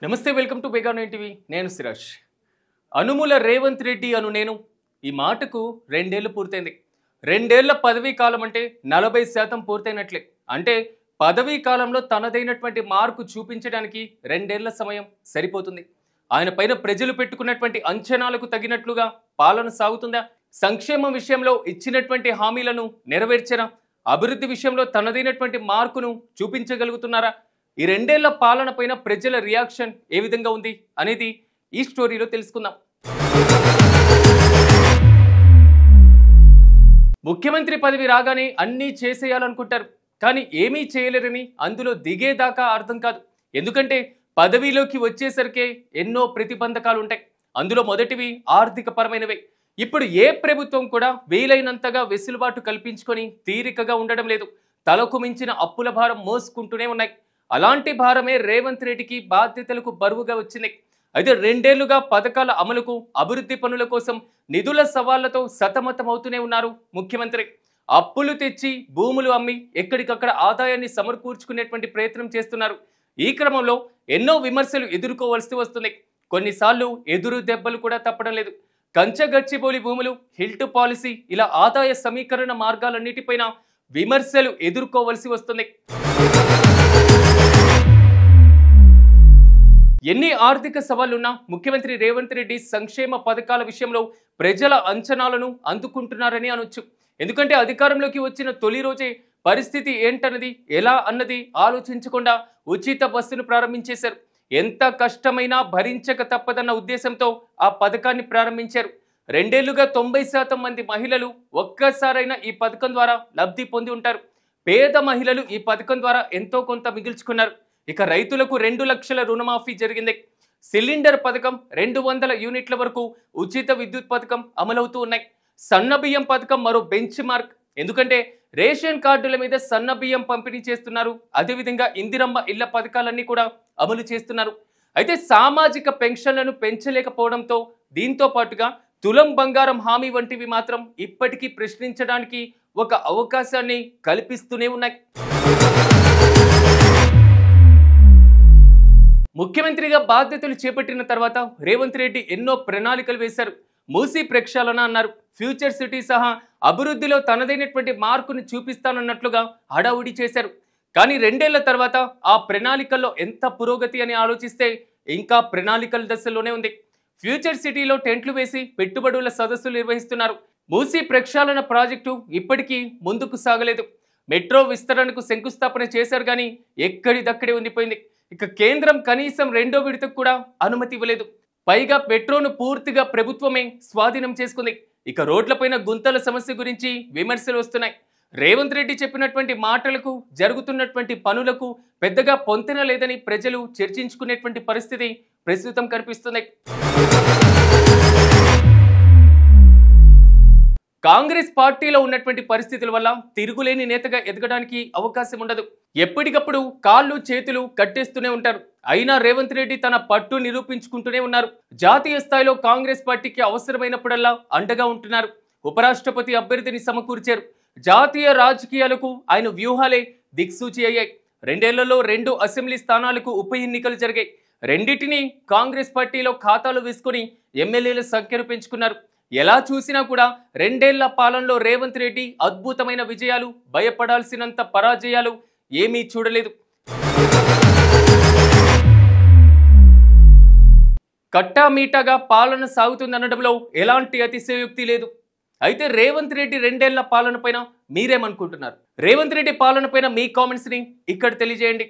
నమస్తే welcome to mega 9 TV నేను సిరాజ్. అనుముల రేవంత్ రెడ్డి అను నేను ఈ మాటకు రెండేళ్లు పూర్తయింది. రెండేళ్ల పదవీ కాలం అంటే 40% పూర్తయినట్లే. అంటే పదవీ కాలంలో తనదైనటువంటి మార్కు చూపించడానికి రెండేళ్ల సమయం సరిపోతుంది. ఆయన పైన ప్రజలు పెట్టుకున్నటువంటి అంచనాలకు తగినట్లుగా పాలన సాగుతుందా? సంక్షేమం విషయంలో ఇచ్చినటువంటి హామీలను నెరవేర్చరా? అభివృద్ధి విషయంలో తనదైనటువంటి మార్కును చూపించగలుగుతున్నారా? ఈ రెండేళ్ల పాలన పైన ప్రజల రియాక్షన్ ఏ విధంగా ఉంది అనేది ఈ స్టోరీలో తెలుసుకుందాం. ముఖ్యమంత్రి పదవి రాగానే అన్నీ చేసేయాలనుకుంటారు, కానీ ఏమీ చేయలేరని అందులో దిగేదాకా అర్థం కాదు. ఎందుకంటే పదవిలోకి వచ్చేసరికే ఎన్నో ప్రతిబంధకాలు ఉంటాయి. అందులో మొదటివి ఆర్థిక పరమైనవే. ఇప్పుడు ఏ ప్రభుత్వం కూడా వీలైనంతగా వెసులుబాటు కల్పించుకొని తీరికగా ఉండడం లేదు. తలకు మించిన అప్పుల భారం మోసుకుంటూనే ఉన్నాయి. అలాంటి భారమే రేవంత్ రెడ్డికి బాధ్యతలకు బరువుగా వచ్చింది. అయితే రెండేళ్లుగా పథకాల అమలుకు, అభివృద్ధి పనుల కోసం నిధుల సవాళ్లతో సతమతమవుతూనే ఉన్నారు ముఖ్యమంత్రి. అప్పులు తెచ్చి భూములు అమ్మి ఎక్కడికక్కడ ఆదాయాన్ని సమకూర్చుకునేటువంటి ప్రయత్నం చేస్తున్నారు. ఈ క్రమంలో ఎన్నో విమర్శలు ఎదుర్కోవలసి వస్తుంది. కొన్నిసార్లు ఎదురు దెబ్బలు కూడా తప్పడం లేదు. కంచగచ్చిబౌలి భూములు, హిల్ట్ పాలసీ, ఇలా ఆదాయ సమీకరణ మార్గాలన్నిటిపైన విమర్శలు ఎదుర్కోవలసి వస్తుంది. ఎన్ని ఆర్థిక సవాళ్లున్నా ముఖ్యమంత్రి రేవంత్ రెడ్డి సంక్షేమ పథకాల విషయంలో ప్రజల అంచనాలను అందుకుంటున్నారని అనొచ్చు. ఎందుకంటే అధికారంలోకి వచ్చిన తొలి రోజే పరిస్థితి ఏంటన్నది, ఎలా అన్నది ఆలోచించకుండా ఉచిత బస్సును ప్రారంభించేశారు. ఎంత కష్టమైనా భరించక తప్పదన్న ఉద్దేశంతో ఆ పథకాన్ని ప్రారంభించారు. రెండేళ్లుగా 90% మంది మహిళలు ఒక్కసారైనా ఈ పథకం ద్వారా లబ్ధి పొంది ఉంటారు. పేద మహిళలు ఈ పథకం ద్వారా ఎంతో కొంత మిగిల్చుకున్నారు. ఇక రైతులకు 2 లక్షల రుణమాఫీ జరిగింది. సిలిండర్ పథకం, 200 యూనిట్ల వరకు ఉచిత విద్యుత్ పథకం అమలవుతూ ఉన్నాయి. సన్నబియ్యం పథకం మరో బెంచ్ మార్క్. ఎందుకంటే రేషన్ కార్డుల మీద సన్నబియ్యం పంపిణీ చేస్తున్నారు. అదేవిధంగా ఇందిరమ్మ ఇళ్ల పథకాలన్నీ కూడా అమలు చేస్తున్నారు. అయితే సామాజిక పెన్షన్లను పెంచలేకపోవడంతో, దీంతో పాటుగా తులం బంగారం హామీ వంటివి మాత్రం ఇప్పటికీ ప్రశ్నించడానికి ఒక అవకాశాన్ని కల్పిస్తూనే ఉన్నాయి. ముఖ్యమంత్రిగా బాధ్యతలు చేపట్టిన తర్వాత రేవంత్ రెడ్డి ఎన్నో ప్రణాళికలు వేశారు. మూసీ ప్రక్షాళన అన్నారు. ఫ్యూచర్ సిటీ సహా అభివృద్ధిలో తనదైనటువంటి మార్కును చూపిస్తానన్నట్లుగా హడావుడి చేశారు. కానీ రెండేళ్ల తర్వాత ఆ ప్రణాళికల్లో ఎంత పురోగతి అని ఆలోచిస్తే ఇంకా ప్రణాళికల దశలోనే ఉంది. ఫ్యూచర్ సిటీలో టెంట్లు వేసి పెట్టుబడుల సదస్సులు నిర్వహిస్తున్నారు. మూసీ ప్రక్షాళన ప్రాజెక్టు ఇప్పటికీ ముందుకు సాగలేదు. మెట్రో విస్తరణకు శంకుస్థాపన చేశారు, కానీ ఎక్కడిదక్కడే ఉండిపోయింది. ఇక కేంద్రం కనీసం 2వ విడతకు కూడా అనుమతి ఇవ్వలేదు. పైగా మెట్రోను పూర్తిగా ప్రభుత్వమే స్వాధీనం చేసుకుంది. ఇక రోడ్లపైన గుంతల సమస్య గురించి విమర్శలు వస్తున్నాయి. రేవంత్ రెడ్డి చెప్పినటువంటి మాటలకు, జరుగుతున్నటువంటి పనులకు పెద్దగా పొంతన లేదని ప్రజలు చర్చించుకునేటువంటి పరిస్థితి ప్రస్తుతం కనిపిస్తుంది. కాంగ్రెస్ పార్టీలో ఉన్నటువంటి పరిస్థితుల వల్ల తిరుగులేని నేతగా ఎదగడానికి అవకాశం ఉండదు. ఎప్పటికప్పుడు కాళ్ళు చేతులు కట్టేస్తూనే ఉంటారు. అయినా రేవంత్ రెడ్డి తన పట్టు నిరూపించుకుంటూనే ఉన్నారు. జాతీయ స్థాయిలో కాంగ్రెస్ పార్టీకి అవసరమైనప్పుడల్లా అండగా ఉంటున్నారు. ఉపరాష్ట్రపతి అభ్యర్థిని సమకూర్చారు. జాతీయ రాజకీయాలకు ఆయన వ్యూహాలే దిక్సూచి అయ్యాయి. 2 ఏళ్లలో 2 అసెంబ్లీ స్థానాలకు ఉప ఎన్నికలు జరిగాయి. రెండింటినీ కాంగ్రెస్ పార్టీలో ఖాతాలు వేసుకుని ఎమ్మెల్యేల సంఖ్యను పెంచుకున్నారు. ఎలా చూసినా కూడా 2 ఏళ్ల పాలనలో రేవంత్ రెడ్డి అద్భుతమైన విజయాలు, భయపడాల్సినంత పరాజయాలు ఏమీ చూడలేదు. కట్టామీటాగా పాలన సాగుతుందనడంలో ఎలాంటి అతిశయోక్తి లేదు. అయితే రేవంత్ రెడ్డి 2 ఏళ్ల పాలన పైన మీరేమనుకుంటున్నారు? రేవంత్ రెడ్డి పాలన పైన మీ కామెంట్స్ ని ఇక్కడ తెలియజేయండి.